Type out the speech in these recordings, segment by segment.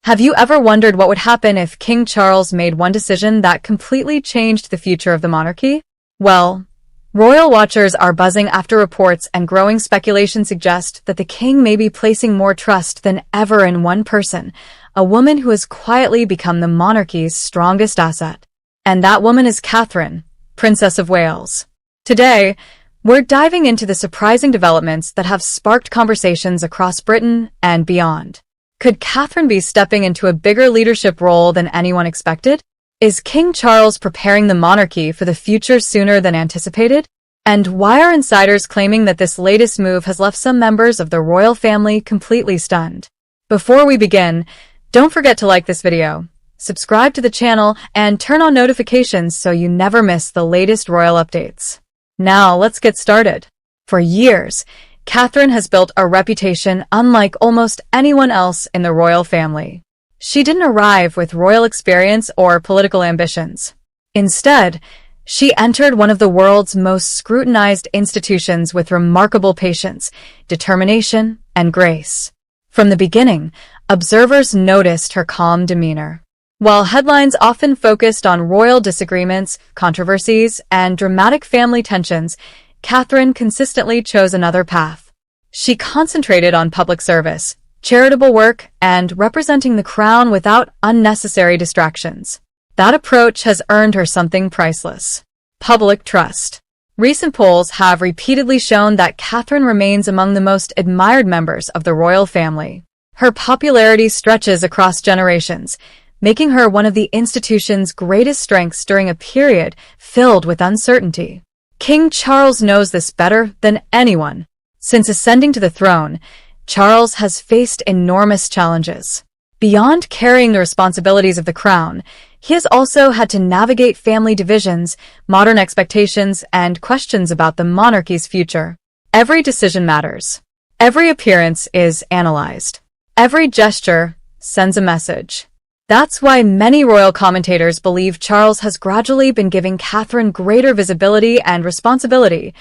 Have you ever wondered what would happen if King Charles made one decision that completely changed the future of the monarchy? Well, royal watchers are buzzing after reports and growing speculation suggest that the king may be placing more trust than ever in one person, a woman who has quietly become the monarchy's strongest asset. And that woman is Catherine, Princess of Wales. Today, we're diving into the surprising developments that have sparked conversations across Britain and beyond. Could Catherine be stepping into a bigger leadership role than anyone expected? Is King Charles preparing the monarchy for the future sooner than anticipated? And why are insiders claiming that this latest move has left some members of the royal family completely stunned? Before we begin, don't forget to like this video, subscribe to the channel, and turn on notifications so you never miss the latest royal updates. Now, let's get started. For years, Catherine has built a reputation unlike almost anyone else in the royal family. She didn't arrive with royal experience or political ambitions. Instead, she entered one of the world's most scrutinized institutions with remarkable patience, determination, and grace. From the beginning, observers noticed her calm demeanor. While headlines often focused on royal disagreements, controversies, and dramatic family tensions, Catherine consistently chose another path. She concentrated on public service, charitable work, and representing the crown without unnecessary distractions. That approach has earned her something priceless: public trust. Recent polls have repeatedly shown that Catherine remains among the most admired members of the royal family. Her popularity stretches across generations, making her one of the institution's greatest strengths during a period filled with uncertainty. King Charles knows this better than anyone. Since ascending to the throne, Charles has faced enormous challenges. Beyond carrying the responsibilities of the crown, he has also had to navigate family divisions, modern expectations, and questions about the monarchy's future. Every decision matters. Every appearance is analyzed. Every gesture sends a message. That's why many royal commentators believe Charles has gradually been giving Catherine greater visibility and responsibility,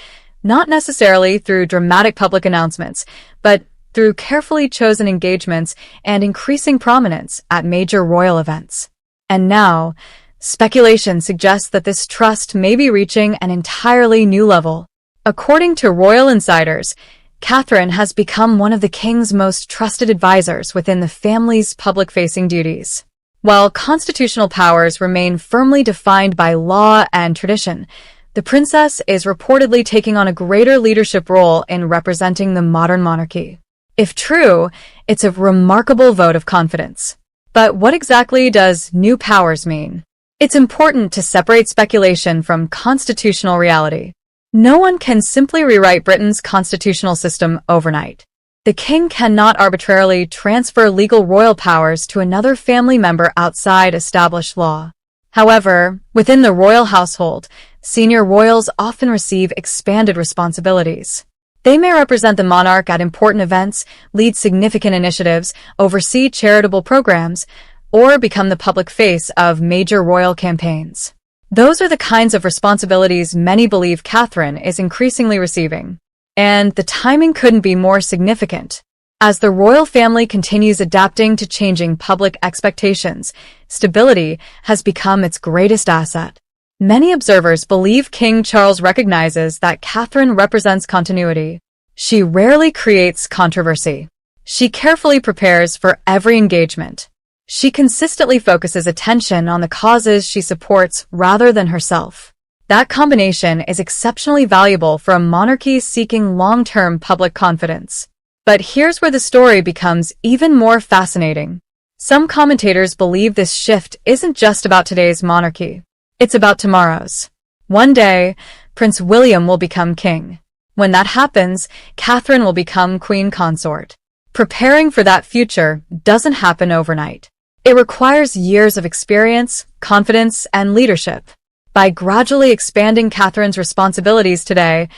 not necessarily through dramatic public announcements, but through carefully chosen engagements and increasing prominence at major royal events. And now, speculation suggests that this trust may be reaching an entirely new level. According to royal insiders, Catherine has become one of the king's most trusted advisors within the family's public-facing duties. While constitutional powers remain firmly defined by law and tradition, the princess is reportedly taking on a greater leadership role in representing the modern monarchy. If true, it's a remarkable vote of confidence. But what exactly does new powers mean? It's important to separate speculation from constitutional reality. No one can simply rewrite Britain's constitutional system overnight. The king cannot arbitrarily transfer legal royal powers to another family member outside established law. However, within the royal household, senior royals often receive expanded responsibilities. They may represent the monarch at important events, lead significant initiatives, oversee charitable programs, or become the public face of major royal campaigns. Those are the kinds of responsibilities many believe Catherine is increasingly receiving. And the timing couldn't be more significant. As the royal family continues adapting to changing public expectations, stability has become its greatest asset. Many observers believe King Charles recognizes that Catherine represents continuity. She rarely creates controversy. She carefully prepares for every engagement. She consistently focuses attention on the causes she supports rather than herself. That combination is exceptionally valuable for a monarchy seeking long-term public confidence. But here's where the story becomes even more fascinating. Some commentators believe this shift isn't just about today's monarchy. It's about tomorrow's. One day, Prince William will become king. When that happens, Catherine will become queen consort. Preparing for that future doesn't happen overnight. It requires years of experience, confidence, and leadership. By gradually expanding Catherine's responsibilities today,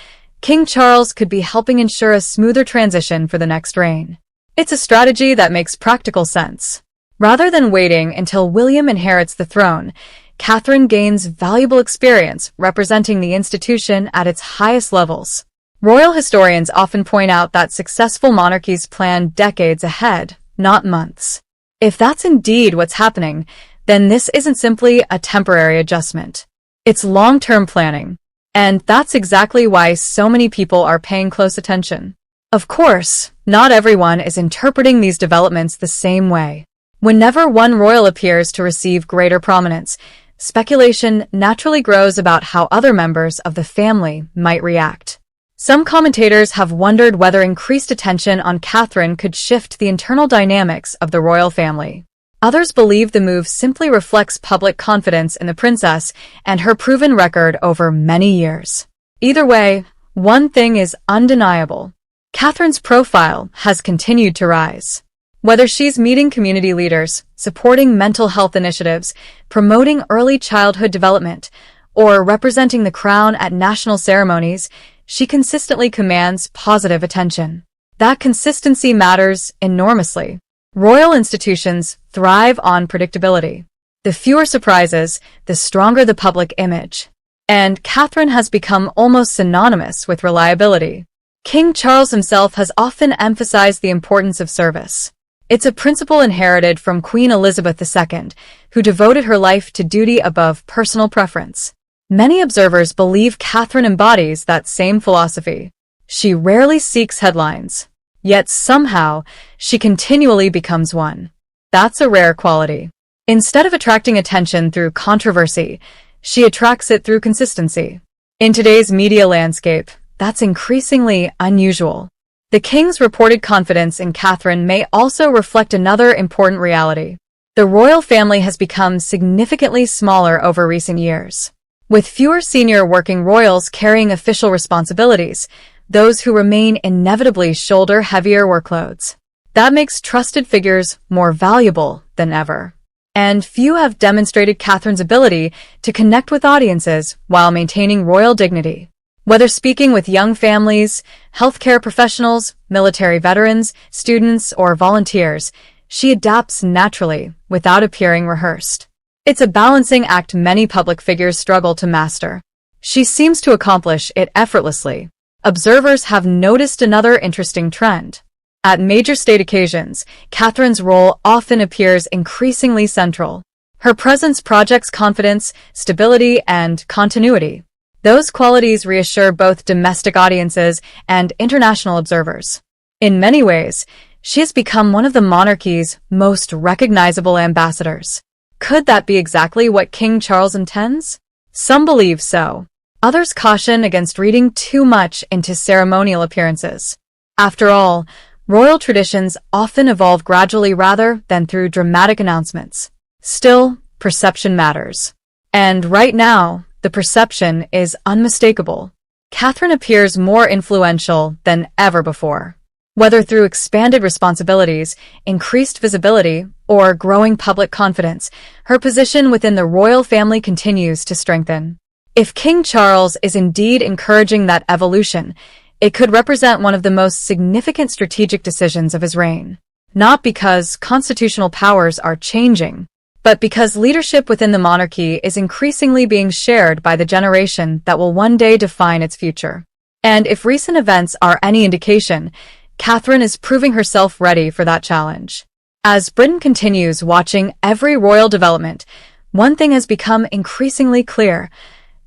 King Charles could be helping ensure a smoother transition for the next reign. It's a strategy that makes practical sense. Rather than waiting until William inherits the throne, Catherine gains valuable experience representing the institution at its highest levels. Royal historians often point out that successful monarchies plan decades ahead, not months. If that's indeed what's happening, then this isn't simply a temporary adjustment. It's long-term planning. And that's exactly why so many people are paying close attention. Of course, not everyone is interpreting these developments the same way. Whenever one royal appears to receive greater prominence, speculation naturally grows about how other members of the family might react. Some commentators have wondered whether increased attention on Catherine could shift the internal dynamics of the royal family. Others believe the move simply reflects public confidence in the princess and her proven record over many years. Either way, one thing is undeniable. Catherine's profile has continued to rise. Whether she's meeting community leaders, supporting mental health initiatives, promoting early childhood development, or representing the crown at national ceremonies, she consistently commands positive attention. That consistency matters enormously. Royal institutions thrive on predictability. The fewer surprises, the stronger the public image. And Catherine has become almost synonymous with reliability. King Charles himself has often emphasized the importance of service. It's a principle inherited from Queen Elizabeth II, who devoted her life to duty above personal preference. Many observers believe Catherine embodies that same philosophy. She rarely seeks headlines. Yet somehow, she continually becomes one. That's a rare quality. Instead of attracting attention through controversy, she attracts it through consistency. In today's media landscape, that's increasingly unusual. The king's reported confidence in Catherine may also reflect another important reality. The royal family has become significantly smaller over recent years. With fewer senior working royals carrying official responsibilities, those who remain inevitably shoulder heavier workloads. That makes trusted figures more valuable than ever. And few have demonstrated Catherine's ability to connect with audiences while maintaining royal dignity. Whether speaking with young families, healthcare professionals, military veterans, students, or volunteers, she adapts naturally without appearing rehearsed. It's a balancing act many public figures struggle to master. She seems to accomplish it effortlessly. Observers have noticed another interesting trend. At major state occasions, Catherine's role often appears increasingly central. Her presence projects confidence, stability, and continuity. Those qualities reassure both domestic audiences and international observers. In many ways, she has become one of the monarchy's most recognizable ambassadors. Could that be exactly what King Charles intends? Some believe so. Others caution against reading too much into ceremonial appearances. After all, royal traditions often evolve gradually rather than through dramatic announcements. Still, perception matters. And right now, the perception is unmistakable. Catherine appears more influential than ever before. Whether through expanded responsibilities, increased visibility, or growing public confidence, her position within the royal family continues to strengthen. If King Charles is indeed encouraging that evolution, it could represent one of the most significant strategic decisions of his reign. Not because constitutional powers are changing, but because leadership within the monarchy is increasingly being shared by the generation that will one day define its future. And if recent events are any indication, Catherine is proving herself ready for that challenge. As Britain continues watching every royal development, one thing has become increasingly clear.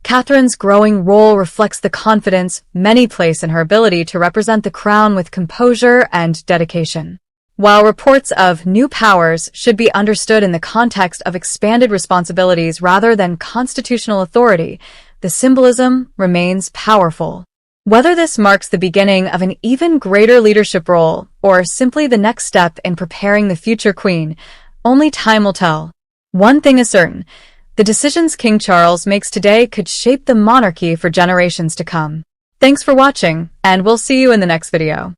Catherine's growing role reflects the confidence many place in her ability to represent the crown with composure and dedication. While reports of new powers should be understood in the context of expanded responsibilities rather than constitutional authority, the symbolism remains powerful. Whether this marks the beginning of an even greater leadership role or simply the next step in preparing the future queen, only time will tell. One thing is certain. The decisions King Charles makes today could shape the monarchy for generations to come. Thanks for watching, and we'll see you in the next video.